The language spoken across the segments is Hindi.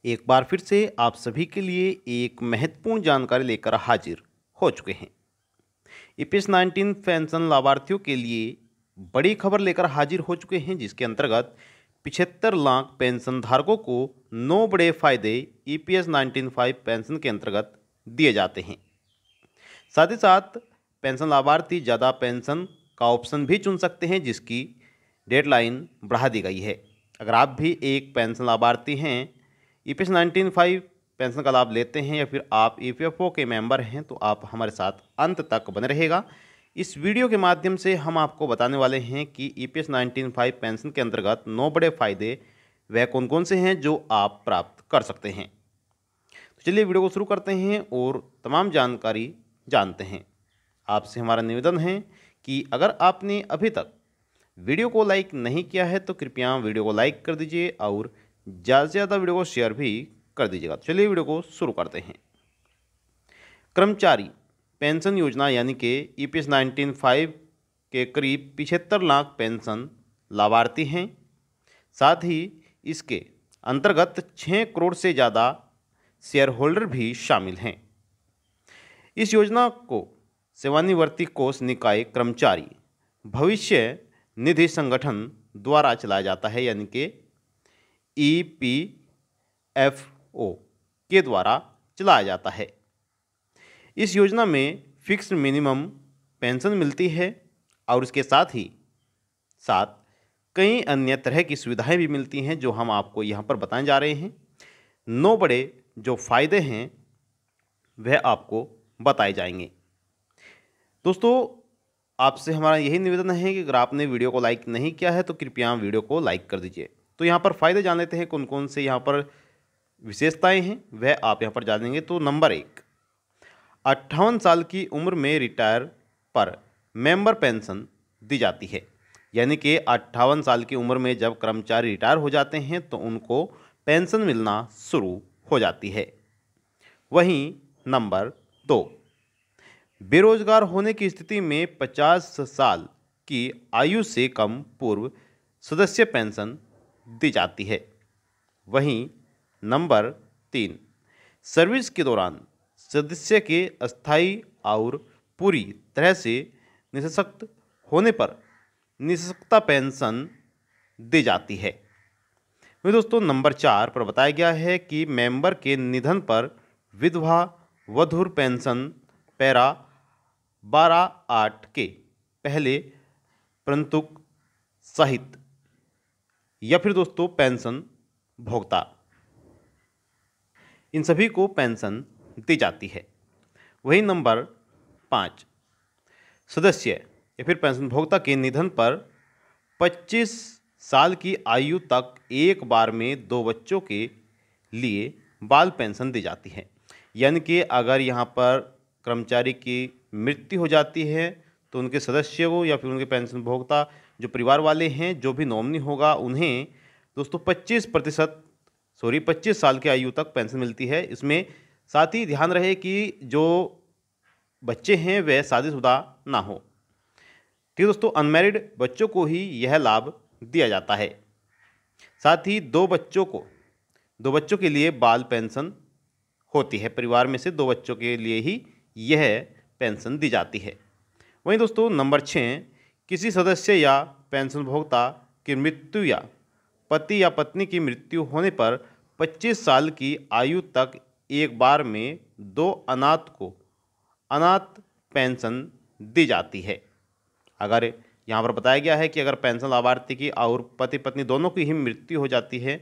एक बार फिर से आप सभी के लिए एक महत्वपूर्ण जानकारी लेकर हाजिर हो चुके हैं। ईपीएस 19 पेंशन लाभार्थियों के लिए बड़ी खबर लेकर हाजिर हो चुके हैं, जिसके अंतर्गत 75 लाख पेंशन धारकों को 9 बड़े फायदे ईपीएस 19 पेंशन के अंतर्गत दिए जाते हैं। साथ ही साथ पेंशन लाभार्थी ज़्यादा पेंशन का ऑप्शन भी चुन सकते हैं, जिसकी डेडलाइन बढ़ा दी गई है। अगर आप भी एक पेंशन लाभार्थी हैं, ईपीएस 19 पेंशन का लाभ लेते हैं या फिर आप ईपीएफओ के मेंबर हैं, तो आप हमारे साथ अंत तक बने रहेगा। इस वीडियो के माध्यम से हम आपको बताने वाले हैं कि ईपीएस 19 पेंशन के अंतर्गत 9 बड़े फायदे वह कौन कौन से हैं जो आप प्राप्त कर सकते हैं। तो चलिए वीडियो को शुरू करते हैं और तमाम जानकारी जानते हैं। आपसे हमारा निवेदन है कि अगर आपने अभी तक वीडियो को लाइक नहीं किया है तो कृपया वीडियो को लाइक कर दीजिए और ज़्यादा से ज़्यादा वीडियो को शेयर भी कर दीजिएगा। तो चलिए वीडियो को शुरू करते हैं। कर्मचारी पेंशन योजना यानी कि ईपीएस 19 के करीब 75 लाख पेंशन लाभार्थी हैं। साथ ही इसके अंतर्गत 6 करोड़ से ज़्यादा शेयर होल्डर भी शामिल हैं। इस योजना को सेवानिवृत्ति कोष निकाय कर्मचारी भविष्य निधि संगठन द्वारा चलाया जाता है, यानी कि ईपीएफओ के द्वारा चलाया जाता है। इस योजना में फिक्स्ड मिनिमम पेंशन मिलती है और इसके साथ कई अन्य तरह की सुविधाएं भी मिलती हैं, जो हम आपको यहाँ पर बताने जा रहे हैं। 9 बड़े जो फायदे हैं वह आपको बताए जाएंगे। दोस्तों, आपसे हमारा यही निवेदन है कि अगर आपने वीडियो को लाइक नहीं किया है तो कृपया वीडियो को लाइक कर दीजिए। तो यहाँ पर फ़ायदे जान लेते हैं कौन कौन से यहाँ पर विशेषताएं हैं, वह आप यहाँ पर जानेंगे। तो नंबर 1, 58 साल की उम्र में रिटायर पर मेंबर पेंशन दी जाती है, यानी कि 58 साल की उम्र में जब कर्मचारी रिटायर हो जाते हैं तो उनको पेंशन मिलना शुरू हो जाती है। वहीं नंबर 2, बेरोजगार होने की स्थिति में 50 साल की आयु से कम पूर्व सदस्य पेंशन दी जाती है। वहीं नंबर 3, सर्विस के दौरान सदस्य के अस्थायी और पूरी तरह से निःशक्त होने पर निःशक्तता पेंशन दी जाती है। वहीं दोस्तों नंबर 4 पर बताया गया है कि मेंबर के निधन पर विधवा वधुर पेंशन पैरा 12(8) के पहले परंतु सहित या फिर दोस्तों पेंशन भोक्ता, इन सभी को पेंशन दी जाती है। वही नंबर 5, सदस्य या फिर पेंशन भोक्ता के निधन पर 25 साल की आयु तक एक बार में 2 बच्चों के लिए बाल पेंशन दी जाती है, यानी कि अगर यहाँ पर कर्मचारी की मृत्यु हो जाती है तो उनके सदस्य को या फिर उनके पेंशन भोक्ता जो परिवार वाले हैं, जो भी नॉमिनी होगा, उन्हें दोस्तों 25 साल की आयु तक पेंशन मिलती है। इसमें साथ ही ध्यान रहे कि जो बच्चे हैं वह शादीशुदा ना हो। ठीक है दोस्तों, अनमैरिड बच्चों को ही यह लाभ दिया जाता है। साथ ही 2 बच्चों के लिए बाल पेंशन होती है, परिवार में से 2 बच्चों के लिए ही यह पेंशन दी जाती है। वहीं दोस्तों नंबर 6, किसी सदस्य या पेंशन भोक्ता की मृत्यु या पति या पत्नी की मृत्यु होने पर 25 साल की आयु तक एक बार में 2 अनाथ को अनाथ पेंशन दी जाती है। अगर यहाँ पर बताया गया है कि अगर पेंशन लाभार्थी की और पति पत्नी दोनों की ही मृत्यु हो जाती है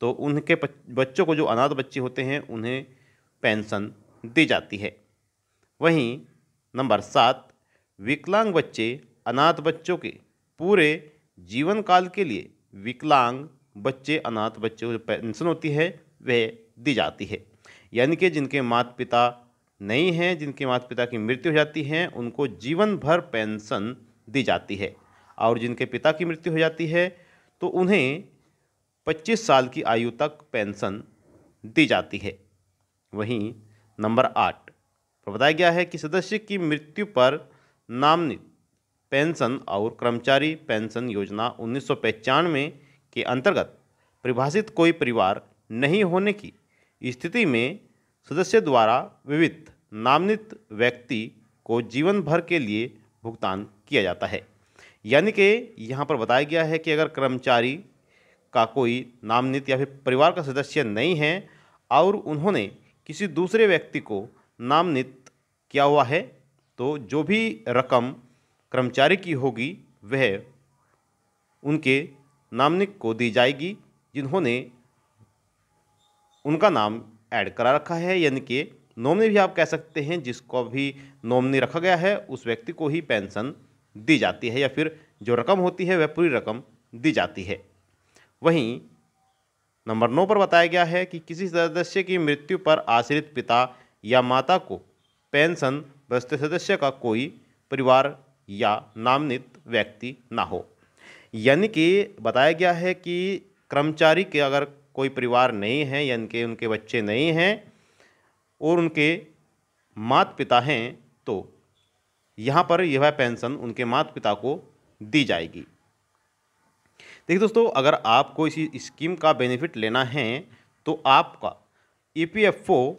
तो उनके बच्चों को, जो अनाथ बच्चे होते हैं, उन्हें पेंशन दी जाती है। वहीं नंबर 7, विकलांग बच्चे अनाथ बच्चों के पूरे जीवन काल के लिए विकलांग बच्चे अनाथ बच्चों को जो पेंशन होती है वह दी जाती है, यानी कि जिनके माता पिता नहीं हैं, जिनके माता पिता की मृत्यु हो जाती है, उनको जीवन भर पेंशन दी जाती है, और जिनके पिता की मृत्यु हो जाती है तो उन्हें 25 साल की आयु तक पेंशन दी जाती है। वहीं नंबर 8 पर बताया गया है कि सदस्य की मृत्यु पर नामित पेंशन और कर्मचारी पेंशन योजना 1995 के अंतर्गत परिभाषित कोई परिवार नहीं होने की स्थिति में सदस्य द्वारा विविध नामित व्यक्ति को जीवन भर के लिए भुगतान किया जाता है। यानी कि यहाँ पर बताया गया है कि अगर कर्मचारी का कोई नामित या फिर परिवार का सदस्य नहीं है और उन्होंने किसी दूसरे व्यक्ति को नामित किया हुआ है, तो जो भी रकम कर्मचारी की होगी वह उनके नामित को दी जाएगी जिन्होंने उनका नाम ऐड करा रखा है। यानी कि नॉमिनी भी आप कह सकते हैं, जिसको भी नॉमिनी रखा गया है उस व्यक्ति को ही पेंशन दी जाती है या फिर जो रकम होती है वह पूरी रकम दी जाती है। वहीं नंबर 9 पर बताया गया है कि किसी सदस्य की मृत्यु पर आश्रित पिता या माता को पेंशन बचते सदस्य का कोई परिवार या नामित व्यक्ति ना हो। यानी कि बताया गया है कि कर्मचारी के अगर कोई परिवार नहीं है, यानी कि उनके बच्चे नहीं हैं और उनके माता पिता हैं, तो यहाँ पर यह पेंशन उनके माता पिता को दी जाएगी। देखिए दोस्तों, अगर आपको इसी स्कीम का बेनिफिट लेना है तो आपका EPFO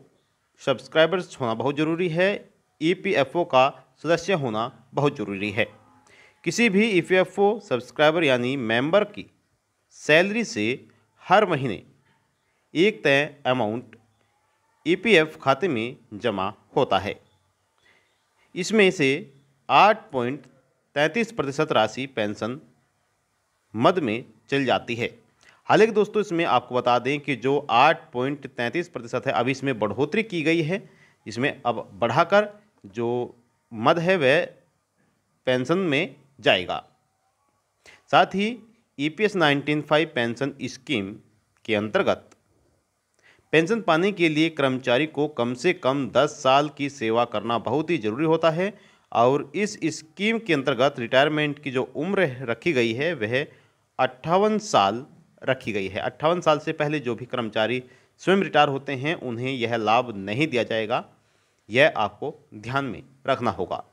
सब्सक्राइबर्स होना बहुत ज़रूरी है। EPFO का सदस्य होना बहुत ज़रूरी है। किसी भी EPFO सब्सक्राइबर यानी मेंबर की सैलरी से हर महीने एक तय अमाउंट EPF खाते में जमा होता है। इसमें से 8.33% राशि पेंशन मद में चल जाती है। हालांकि दोस्तों इसमें आपको बता दें कि जो 8.33% है, अभी इसमें बढ़ोतरी की गई है। इसमें अब बढ़ाकर जो मद है वह पेंशन में जाएगा। साथ ही EPS 19(5) पेंशन स्कीम के अंतर्गत पेंशन पाने के लिए कर्मचारी को कम से कम 10 साल की सेवा करना बहुत ही ज़रूरी होता है और इस स्कीम के अंतर्गत रिटायरमेंट की जो उम्र रखी गई है वह 58 साल रखी गई है। 58 साल से पहले जो भी कर्मचारी स्वयं रिटायर होते हैं उन्हें यह लाभ नहीं दिया जाएगा। यह आपको ध्यान में रखना होगा।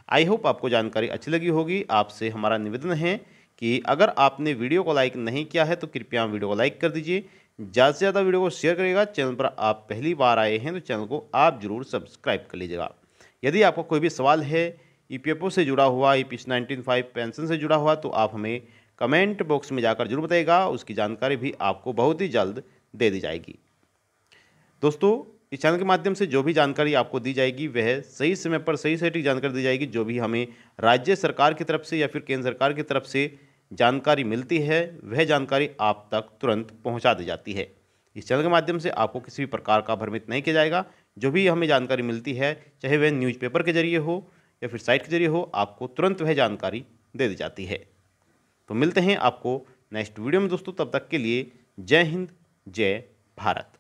आई होप आपको जानकारी अच्छी लगी होगी। आपसे हमारा निवेदन है कि अगर आपने वीडियो को लाइक नहीं किया है तो कृपया वीडियो को लाइक कर दीजिए, ज़्यादा से ज़्यादा वीडियो को शेयर करिएगा। चैनल पर आप पहली बार आए हैं तो चैनल को आप जरूर सब्सक्राइब कर लीजिएगा। यदि आपको कोई भी सवाल है EPFO से जुड़ा हुआ, EPS 19(5) पेंशन से जुड़ा हुआ, तो आप हमें कमेंट बॉक्स में जाकर जरूर बताइएगा। उसकी जानकारी भी आपको बहुत ही जल्द दे दी जाएगी। दोस्तों, इस चैनल के माध्यम से जो भी जानकारी आपको दी जाएगी वह सही समय पर सही सटीक जानकारी दी जाएगी। जो भी हमें राज्य सरकार की तरफ से या फिर केंद्र सरकार की तरफ से जानकारी मिलती है वह जानकारी आप तक तुरंत पहुंचा दी जाती है। इस चैनल के माध्यम से आपको किसी भी प्रकार का भ्रमित नहीं किया जाएगा। जो भी हमें जानकारी मिलती है, चाहे वह न्यूज़पेपर के जरिए हो या फिर साइट के जरिए हो, आपको तुरंत वह जानकारी दे दी जाती है। तो मिलते हैं आपको नेक्स्ट वीडियो में दोस्तों। तब तक के लिए जय हिंद, जय भारत।